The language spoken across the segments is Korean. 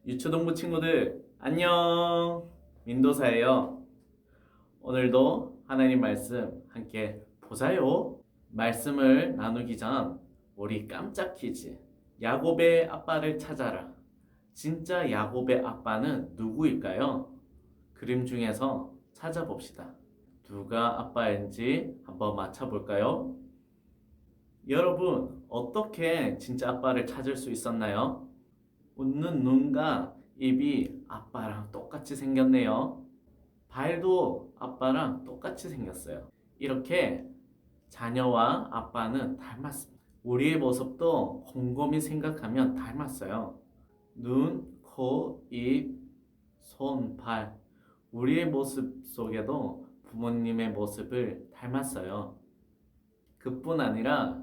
유초동부 친구들 안녕. 민도사예요. 오늘도 하나님 말씀 함께 보자요. 말씀을 나누기 전 우리 깜짝 퀴즈. 야곱의 아빠를 찾아라. 진짜 야곱의 아빠는 누구일까요? 그림 중에서 찾아봅시다. 누가 아빠인지 한번 맞춰볼까요? 여러분, 어떻게 진짜 아빠를 찾을 수 있었나요? 웃는 눈과 입이 아빠랑 똑같이 생겼네요. 발도 아빠랑 똑같이 생겼어요. 이렇게 자녀와 아빠는 닮았습니다. 우리의 모습도 곰곰이 생각하면 닮았어요. 눈, 코, 입, 손, 발. 우리의 모습 속에도 부모님의 모습을 닮았어요. 그뿐 아니라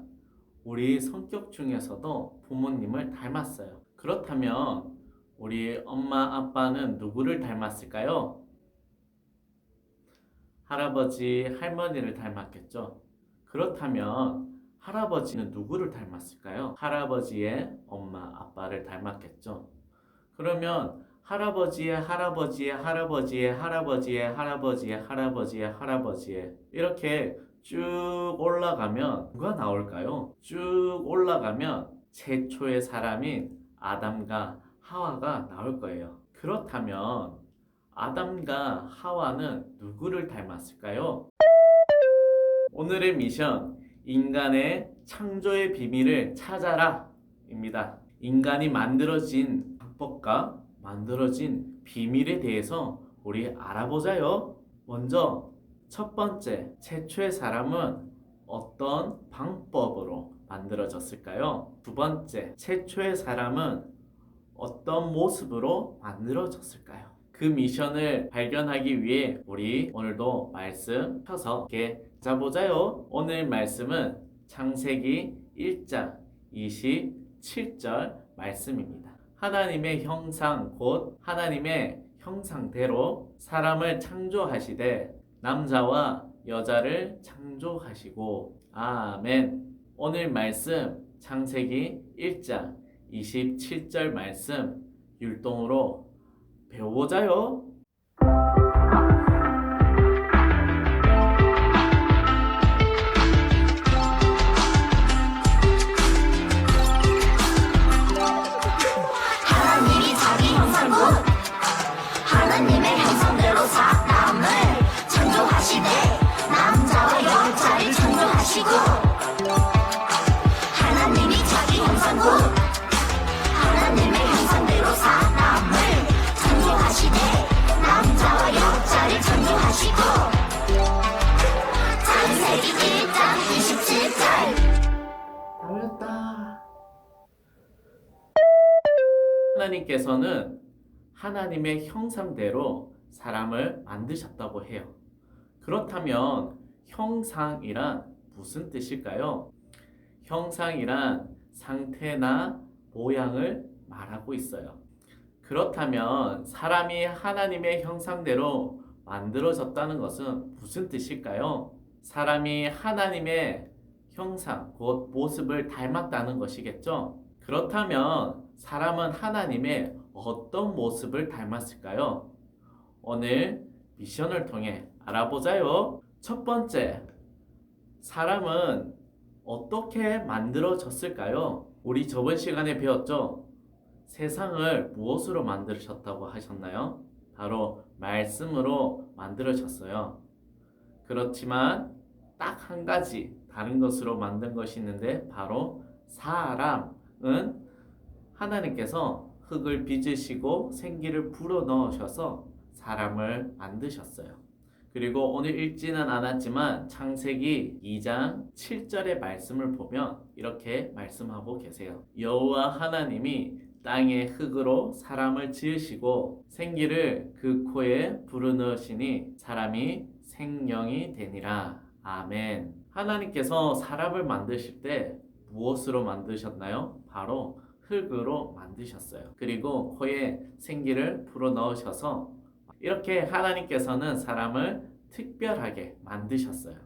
우리 성격 중에서도 부모님을 닮았어요. 그렇다면 우리 엄마 아빠는 누구를 닮았을까요? 할아버지, 할머니를 닮았겠죠. 그렇다면 할아버지는 누구를 닮았을까요? 할아버지의 엄마 아빠를 닮았겠죠. 그러면 할아버지의 할아버지의 할아버지의 할아버지의 할아버지의 할아버지의 할아버지의 이렇게 쭉 올라가면 누가 나올까요? 쭉 올라가면 최초의 사람인 아담과 하와가 나올 거예요. 그렇다면 아담과 하와는 누구를 닮았을까요? 오늘의 미션, 인간의 창조의 비밀을 찾아라 입니다. 인간이 만들어진 방법과 만들어진 비밀에 대해서 우리 알아보자요. 먼저 첫 번째, 최초의 사람은 어떤 방법으로 만들어졌을까요? 두 번째, 최초의 사람은 어떤 모습으로 만들어졌을까요? 그 미션을 발견하기 위해 우리 오늘도 말씀 펴서 함께 찾아보자요. 오늘 말씀은 창세기 1장 27절 말씀입니다. 하나님의 형상 곧 하나님의 형상대로 사람을 창조하시되 남자와 여자를 창조하시고 아멘. 오늘 말씀 창세기 1장 27절 말씀 율동으로 배워보자요. 하나님이 자기 형상으로 하나님의 형상대로 사람을 창조하시되 남자와 여자를 창조하시고 하나님이 자기 형상으로 하나님의 형상대로 사람을 창조하시되 남자와 여자를 창조하시고 창세기 1장 27절 잘했다. 하나님께서는 하나님의 형상대로 사람을 만드셨다고 해요. 그렇다면 형상이란 무슨 뜻일까요? 형상이란 상태나 모양을 말하고 있어요. 그렇다면 사람이 하나님의 형상대로 만들어졌다는 것은 무슨 뜻일까요? 사람이 하나님의 형상, 곧 모습을 닮았다는 것이겠죠? 그렇다면 사람은 하나님의 어떤 모습을 닮았을까요? 오늘 미션을 통해 알아보자요. 첫 번째, 사람은 어떻게 만들어졌을까요? 우리 저번 시간에 배웠죠? 세상을 무엇으로 만드셨다고 하셨나요? 바로 말씀으로 만들어졌어요. 그렇지만 딱 한 가지 다른 것으로 만든 것이 있는데 바로 사람은 하나님께서 흙을 빚으시고 생기를 불어넣으셔서 사람을 만드셨어요. 그리고 오늘 읽지는 않았지만 창세기 2장 7절의 말씀을 보면 이렇게 말씀하고 계세요. 여호와 하나님이 땅의 흙으로 사람을 지으시고 생기를 그 코에 불어넣으시니 사람이 생명이 되니라. 아멘. 하나님께서 사람을 만드실 때 무엇으로 만드셨나요? 바로 흙으로 만드셨어요. 그리고 코에 생기를 불어넣으셔서 이렇게 하나님께서는 사람을 특별하게 만드셨어요.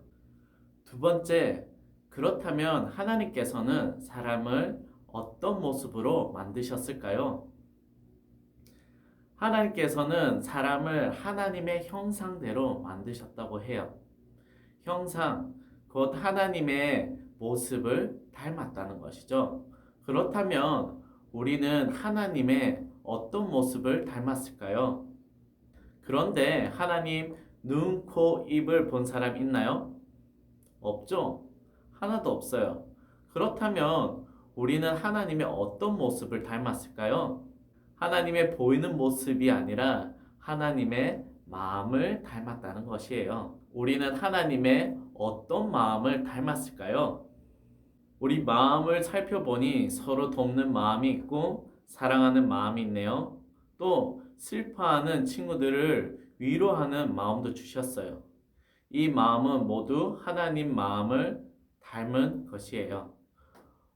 두 번째, 그렇다면 하나님께서는 사람을 어떤 모습으로 만드셨을까요? 하나님께서는 사람을 하나님의 형상대로 만드셨다고 해요. 형상, 곧 하나님의 모습을 닮았다는 것이죠. 그렇다면 우리는 하나님의 어떤 모습을 닮았을까요? 그런데 하나님 눈, 코, 입을 본 사람 있나요? 없죠? 하나도 없어요. 그렇다면 우리는 하나님의 어떤 모습을 닮았을까요? 하나님의 보이는 모습이 아니라 하나님의 마음을 닮았다는 것이에요. 우리는 하나님의 어떤 마음을 닮았을까요? 우리 마음을 살펴보니 서로 돕는 마음이 있고 사랑하는 마음이 있네요. 또 슬퍼하는 친구들을 위로하는 마음도 주셨어요. 이 마음은 모두 하나님 마음을 닮은 것이에요.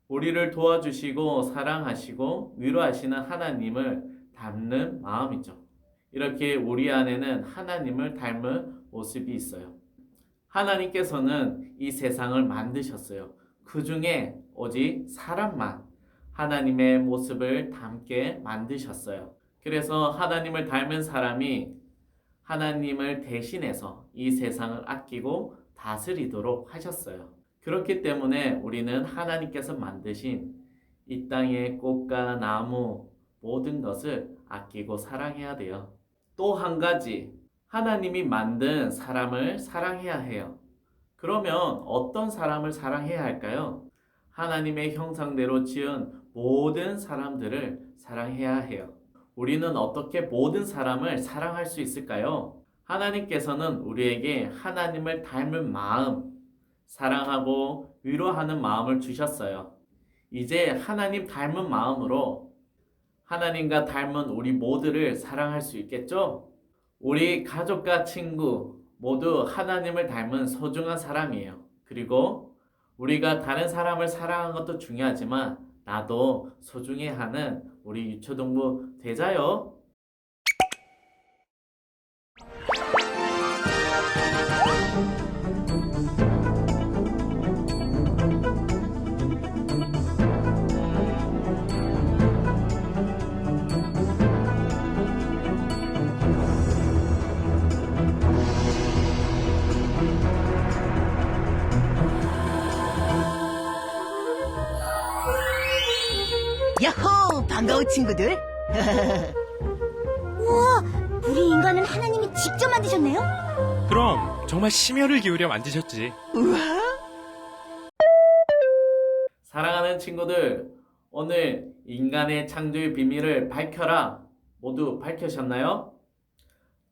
우리를 도와주시고 사랑하시고 위로하시는 하나님을 닮는 마음이죠. 이렇게 우리 안에는 하나님을 닮은 모습이 있어요. 하나님께서는 이 세상을 만드셨어요. 그 중에 오직 사람만 하나님의 모습을 닮게 만드셨어요. 그래서 하나님을 닮은 사람이 하나님을 대신해서 이 세상을 아끼고 다스리도록 하셨어요. 그렇기 때문에 우리는 하나님께서 만드신 이 땅의 꽃과 나무 모든 것을 아끼고 사랑해야 돼요. 또 한 가지, 하나님이 만든 사람을 사랑해야 해요. 그러면 어떤 사람을 사랑해야 할까요? 하나님의 형상대로 지은 모든 사람들을 사랑해야 해요. 우리는 어떻게 모든 사람을 사랑할 수 있을까요? 하나님께서는 우리에게 하나님을 닮은 마음, 사랑하고 위로하는 마음을 주셨어요. 이제 하나님 닮은 마음으로 하나님과 닮은 우리 모두를 사랑할 수 있겠죠? 우리 가족과 친구 모두 하나님을 닮은 소중한 사람이에요. 그리고 우리가 다른 사람을 사랑하는 것도 중요하지만 나도 소중히 하는 우리 유초동부 되자요. 야호! 반가워, 친구들. 우와, 우리 인간은 하나님이 직접 만드셨네요? 그럼 정말 심혈을 기울여 만드셨지. 우와! 사랑하는 친구들, 오늘 인간의 창조의 비밀을 밝혀라. 모두 밝혀셨나요?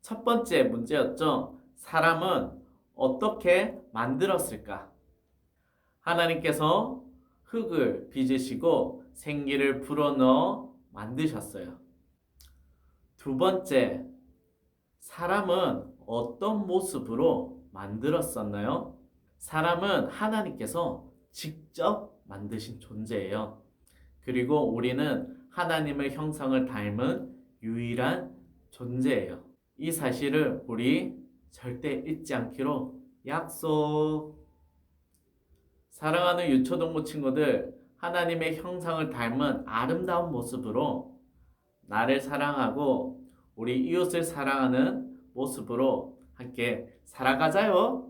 첫 번째 문제였죠. 사람은 어떻게 만들었을까? 하나님께서 흙을 빚으시고 생기를 불어넣어 만드셨어요. 두 번째, 사람은 어떤 모습으로 만들었었나요? 사람은 하나님께서 직접 만드신 존재예요. 그리고 우리는 하나님의 형상을 닮은 유일한 존재예요. 이 사실을 우리 절대 잊지 않기로 약속. 사랑하는 유초동무 친구들, 하나님의 형상을 닮은 아름다운 모습으로 나를 사랑하고 우리 이웃을 사랑하는 모습으로 함께 살아가자요.